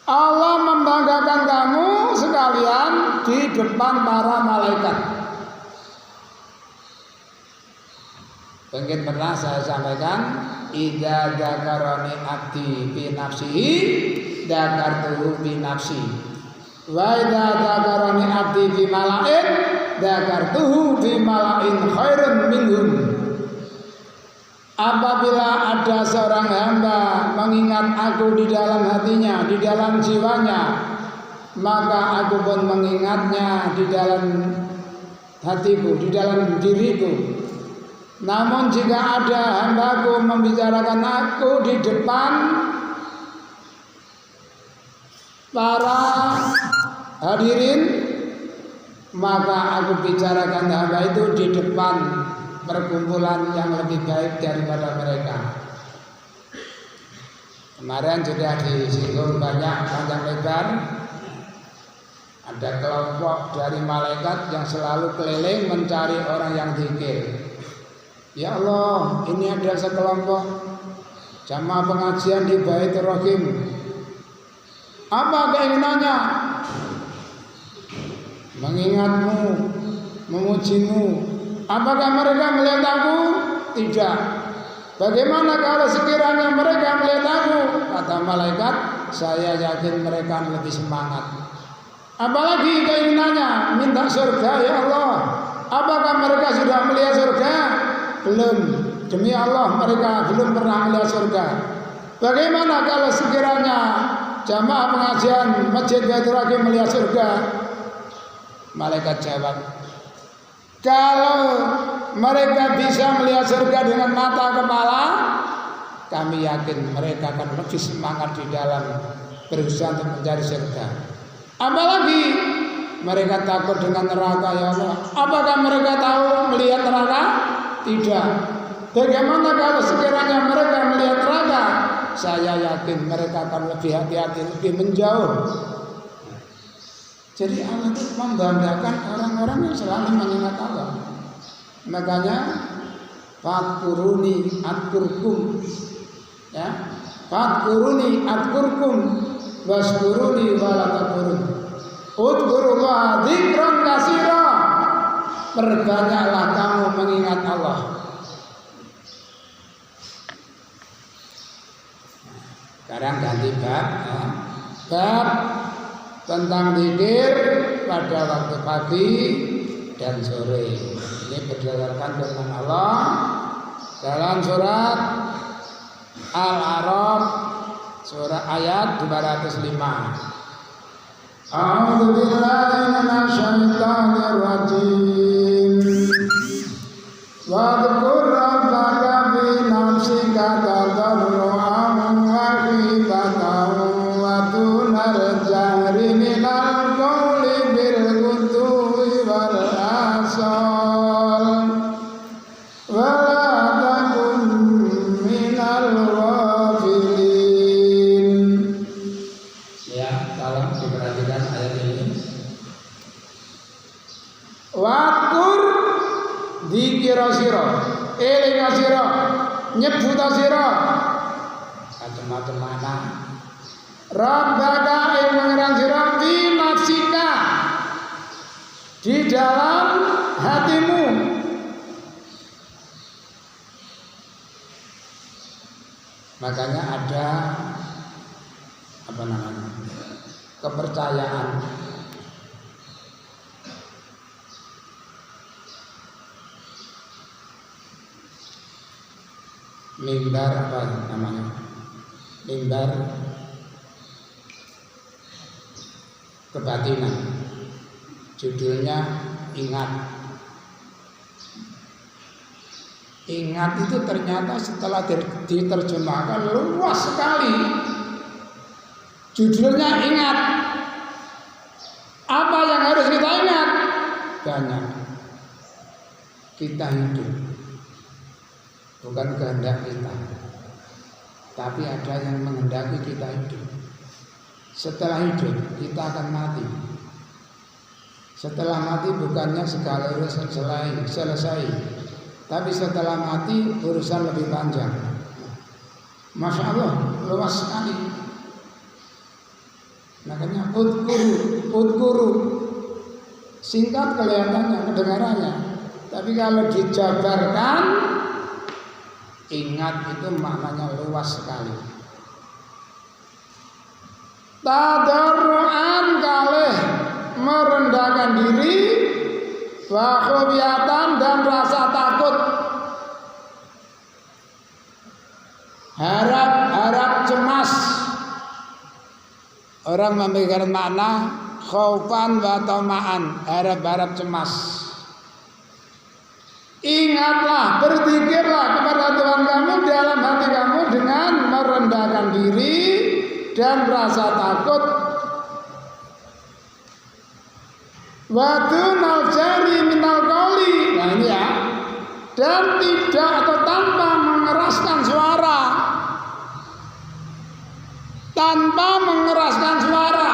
Allah membanggakan kamu sekalian di depan para malaikat. Mungkin pernah saya sampaikan, idza dzakarani abdi bi nafsihi dzakartuhu bi nafsi. Wa idza dzakarani abdi bi malain dzakartuhu bi malain khairun minhum. Apabila ada seorang hamba mengingat aku di dalam hatinya, di dalam jiwanya, maka aku pun mengingatnya di dalam hatiku, di dalam diriku. Namun jika ada hambaku membicarakan aku di depan para hadirin, maka aku bicarakan hamba itu di depan perkumpulan yang lebih baik daripada mereka. Kemarin sudah disinggung banyak panjang lebar. Ada kelompok dari malaikat yang selalu keliling mencari orang yang zikir. Ya Allah, ini ada sekelompok jamaah pengajian di Baitur Rahim. Apa keinginannya? Mengingatmu, memujimu. Apakah mereka melihat aku? Tidak. Bagaimana kalau sekiranya mereka melihat aku? Kata malaikat, saya yakin mereka lebih semangat. Apalagi keinginannya, minta surga. Ya Allah, apakah mereka sudah melihat surga? Belum. Demi Allah, mereka belum pernah melihat surga. Bagaimana kalau sekiranya jamaah pengajian Masjid Baitur Rahim melihat surga? Malaikat jawab, kalau mereka bisa melihat surga dengan mata kepala, kami yakin mereka akan lebih semangat di dalam berusaha untuk mencari surga. Apalagi mereka takut dengan neraka. Ya Allah, apakah mereka tahu melihat neraka? Tidak. Bagaimana kalau sekiranya mereka melihat neraka? Saya yakin mereka akan lebih hati-hati, lebih menjauh. Jadi Allah itu membanggakan orang-orang yang selalu mengingat Allah. Makanya Fadkuruni adkurkum, ya, Fadkuruni adkurkum waskuruni walatakkurun. Udkurullah dzikran katsira. Perbanyaklah kamu mengingat Allah. Sekarang ganti bab, ya. Bab tentang zikir pada waktu pagi dan sore. Ini berdasarkan firman Allah dalam surat Al-A'raf, surah ayat 205. A'udzu billahi minasyaitonir rajim. Wadhkur rabbaka fi nafsika tadarruan wa khifatan wa dunal jahri minal qawli bil ghudwi wal asal wa la takun minal ghafilin. Ya, tolong diperhatikan ayat ini. Wadhkur dzikra sira, eling sira, nyebut sira. Macam-macam mana? Rabbaka ing pangeran sira fi nafsika, di dalam hatimu. Makanya ada apa namanya? Kepercayaan. Mimbar apa namanya? Mimbar kebatinan. Judulnya Ingat. Ingat itu ternyata setelah diterjemahkan luas sekali. Judulnya Ingat. Apa yang harus kita ingat? Banyak. Kita hidup, bukan kehendak kita, tapi ada yang menghendaki kita hidup. Setelah hidup kita akan mati. Setelah mati bukannya segala urusan selesai, tapi setelah mati urusan lebih panjang. Masya Allah, luas sekali. Makanya udkuru, singkat kelihatannya, kedengarannya, tapi kalau dijabarkan, ingat itu maknanya luas sekali. Tadarruan kalih merendahkan diri, wa khufyatan dan rasa takut. Harap cemas. Orang memikirkan makna khaufan wa tama'an, harap cemas. Ingatlah, berzikirlah kepada Tuhan kamu dalam hati kamu dengan merendahkan diri dan rasa takut. Wa dunal jari minal qawli. Nah ini ya. Dan tidak atau tanpa mengeraskan suara. Tanpa mengeraskan suara.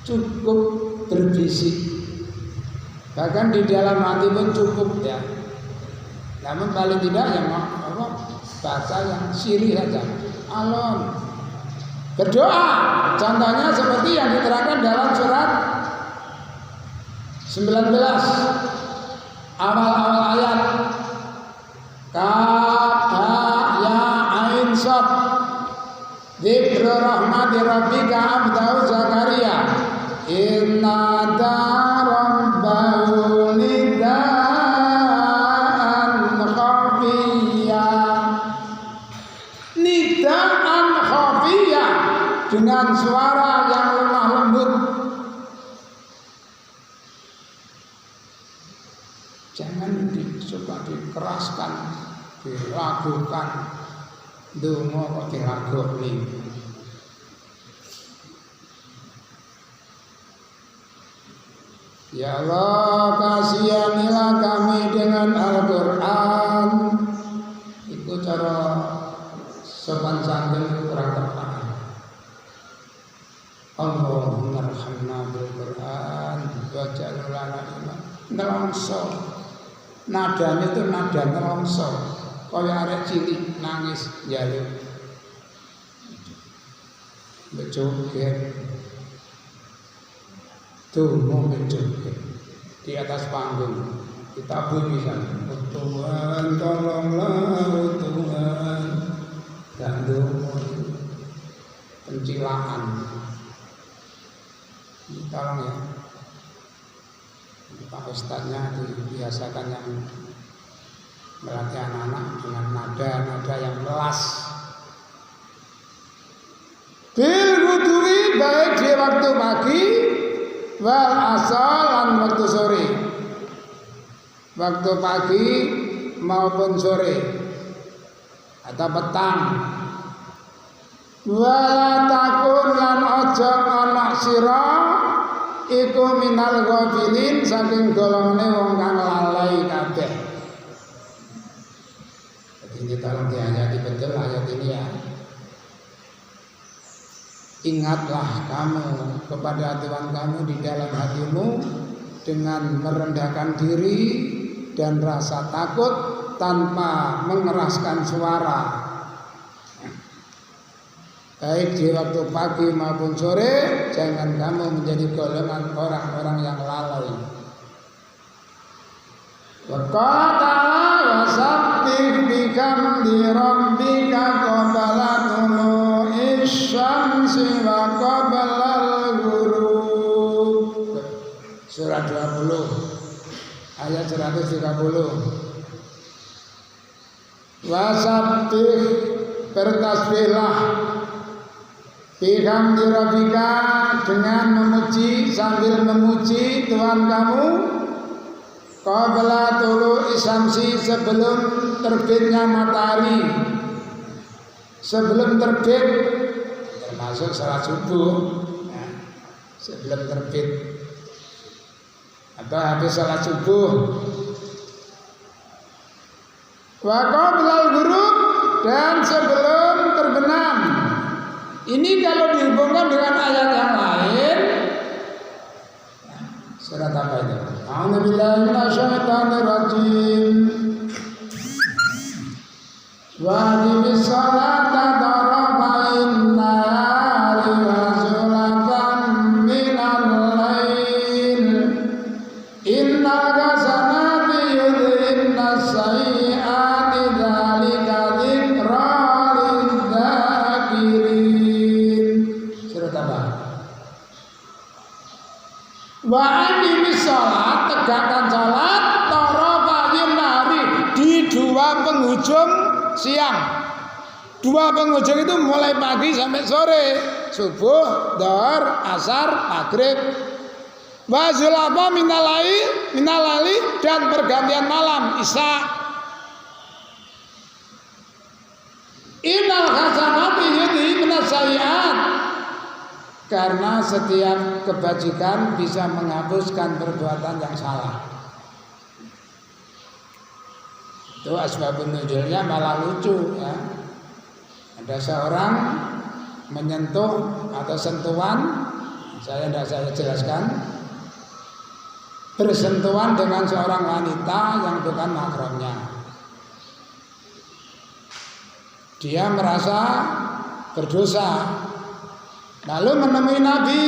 Cukup berbisik. Bahkan di dalam hati pun cukup ya. Namun paling tidak yang bahasa yang sirih saja, alon. Berdoa, contohnya seperti yang diterangkan dalam surat 19 awal-awal ayat. Kaf ha ya ain sad. Dzikru rahmati rabbika abdahu Zakaria. Inna rabbahu nidaan khafiyah. Nidaan khafiyah, dengan suara yang lemah lembut. Jangan suka dikeraskan, diragukan. Donga kok diragokne. Ya Allah, kasihanilah kami dengan Al-Quran. Itu cara sopan santun kurang tepat. Allahumma arhamna bil Quran waj'al lana imam. Nelongso. Nadanya itu nada nelongso. Kaya arek cilik nangis njaluk. Bejoget. Tuh mau bejoget di atas panggung. Kita bunyikan, Tuhan tolonglah Tuhan. Dan pencilaan. Tolong ya. Pak Ustadznya dibiasakan yang melatih anak-anak dengan nada-nada yang melas. Bil ghudwi, baik di waktu pagi, wal asal dan waktu sore. Waktu pagi maupun sore atau petang. Wala takun lan ojo ana sira iku minal ghafilin, saking golongane wong kang lalai kabeh. Jadi ini tolong dihayati betul ayat ini ya. Ingatlah kamu kepada Tuhan kamu di dalam hatimu dengan merendahkan diri dan rasa takut tanpa mengeraskan suara. Baik di waktu pagi maupun sore, jangan kamu menjadi golongan orang-orang yang lalai. Wa qala wasabbih bihamdi rabbika qabla tulu'i syamsi wa qabla al-ghurub. Surah 20 ayat 130. Wasabbih, bertasbihlah, bihamdi rabbika, dengan memuji, sambil memuji Tuhan kamu, qabla tulu'i syamsi, sebelum terbitnya matahari, sebelum terbit, termasuk salat subuh ya, sebelum terbit atau habis salat subuh. Wa qabla al-ghurub, dan sebelum terbenam. Ini kalau dihubungkan dengan ayat yang lain, surat apa itu? A'udzubillahi minasyaitonir rajim. Wa aqimis sholata tarafain nahari wa zulfan minal lail. Innal hasanati yudhibnas sayyi'ati, dzalika dzikra lidzakirin. Surat apa? Wa aqimis sholat, tegakkan sholat, tarafain nahari, di dua penghujung siang. Dua penghujung itu mulai pagi sampai sore, subuh, dhuhr, asar, maghrib. Wa zulfa minalaili, dan pergantian malam, isya. Innal hasanati yudhibnas sayyi'at, karena setiap kebajikan bisa menghapuskan perbuatan yang salah. Itu asbabun nuzulnya malah lucu ya. Ada seorang menyentuh atau sentuhan, saya tidak saya jelaskan, bersentuhan dengan seorang wanita yang bukan mahramnya. Dia merasa berdosa. Lalu menemui Nabi.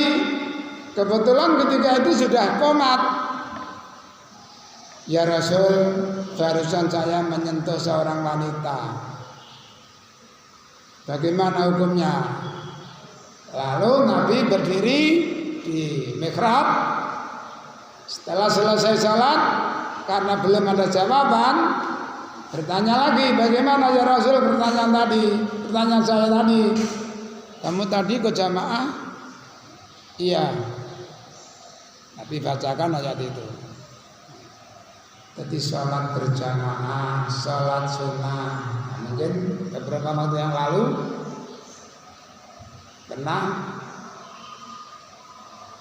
Kebetulan ketika itu sudah qomat. Ya Rasul, barusan saya menyentuh seorang wanita. Bagaimana hukumnya? Lalu Nabi berdiri di mihrab. Setelah selesai salat, karena belum ada jawaban, bertanya lagi, bagaimana ya Rasul pertanyaan saya tadi. Kamu tadi ke jamaah? Iya. Tapi bacakan ayat itu. Jadi sholat berjamaah, sholat sunnah. Nah, mungkin beberapa waktu yang lalu pernah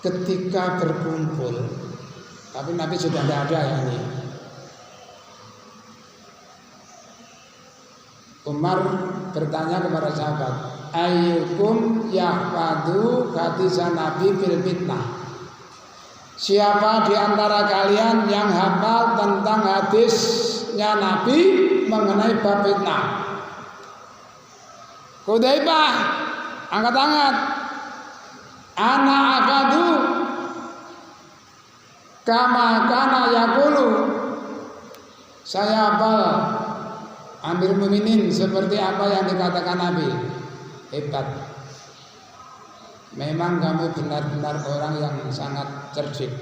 ketika berkumpul, tapi Nabi sudah tidak ada ya ini. Umar bertanya kepada sahabat, ayyukum yahfadu hadisan Nabi bil fitnah. Siapa di antara kalian yang hafal tentang hadisnya Nabi mengenai bab fitnah? Hudzaifah angkat tangan. Ana akadu kama kana yaqulu. Saya hafal Amirul Mukminin seperti apa yang dikatakan Nabi. Hebat. Memang kamu benar-benar orang yang sangat cerdik.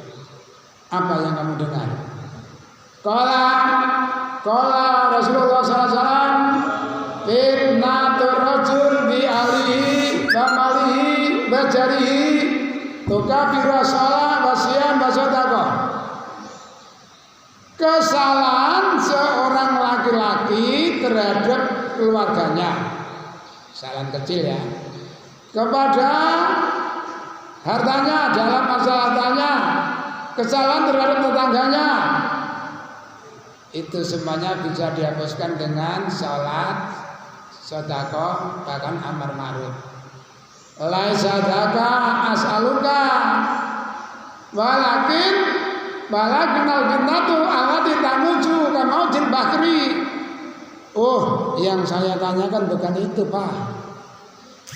Apa yang kamu dengar? Qala Rasulullah SAW, fitnatur rajul bi alihi wa malihi wa jarihi tukabiru shalah wa siyam wa sadaqah. Kesalahan seorang laki-laki terhadap keluarganya, kesalahan kecil ya, kepada hartanya dalam masalah hartanya, kesalahan terhadap tetangganya, itu semuanya bisa dihapuskan dengan sholat, sedekah, bahkan amar ma'ruf. Laisa dzaka as'aluka walakin al-fitnatu allati tamuju kamaujil bahri. Oh, yang saya tanyakan bukan itu, Pak.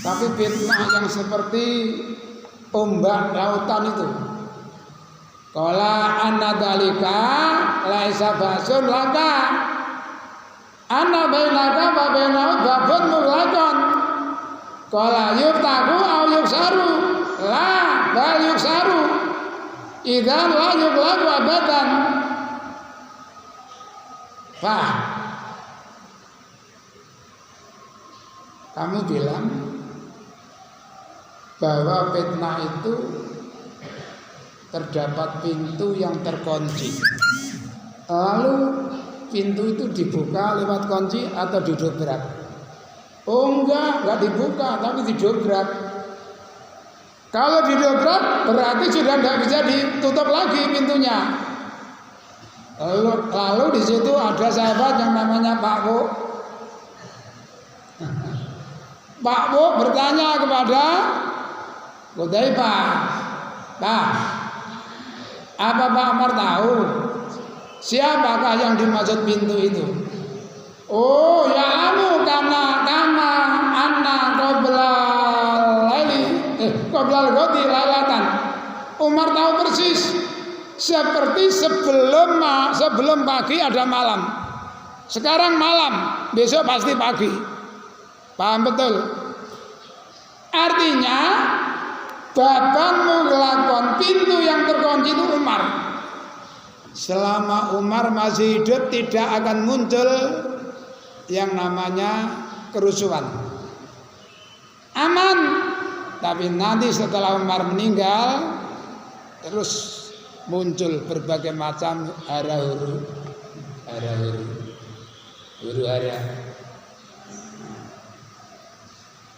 Tapi fitnah yang seperti ombak lautan itu. Qala anna dzalika laisa ba'sun laka. Anna bainaka wa bainahu babun mughlaqan. Qala yuftahu aw yuksaru. La bal yuksaru. Idzan la yughlaqu abadan. Pak, kamu bilang bahwa fitnah itu terdapat pintu yang terkunci. Lalu pintu itu dibuka lewat kunci atau didobrak? Oh enggak dibuka, tapi didobrak. Kalau didobrak berarti sudah tidak bisa ditutup lagi pintunya. Lalu di situ ada sahabat yang namanya Pak Wo. Pak Wo bertanya kepada Hudzaifah, Pak, apa Pak Umar tahu siapakah yang dimaksud pintu itu? Oh, ya anu kama anna qoblal ghadi lailatan. Umar tahu persis, seperti sebelum pagi ada malam. Sekarang malam, besok pasti pagi. Paham betul? Artinya babang mughlaqon, pintu yang terkunci itu Umar. Selama Umar masih hidup tidak akan muncul yang namanya kerusuhan. Aman. Tapi nanti setelah Umar meninggal terus muncul berbagai macam hara-huru hara.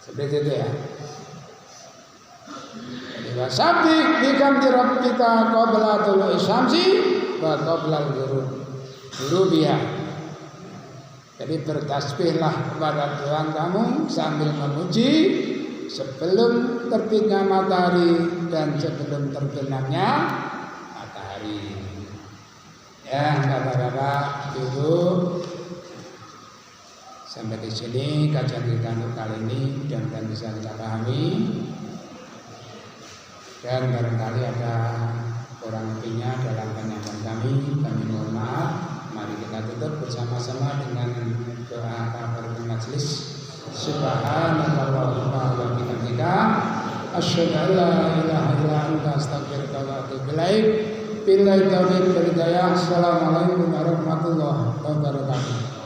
Seperti itu ya. Wasabik bikam tirab kita qabla tulu'i syamsi wa qabla ghurubiha. Jadi bertasbihlah kepada Tuhan kamu sambil memuji sebelum terbitnya matahari dan sebelum terbenamnya matahari. hari. Ya, Bapak-bapak, Ibu, sampai di sini kajian kita untuk kali ini mudah-mudahan bisa kita pahami. Dan barangkali ada kurang lebihnya dalam penyampaian kami mohon maaf. Mari kita tutup bersama-sama dengan doa kafaratul majelis. Subhanallahumma wa bihamdika asyhadu an la ilaha illa anta astaghfiruka wa atubu ilaik. Billahi taufiq wal hidayah. Assalamualaikum warahmatullahi wabarakatuh.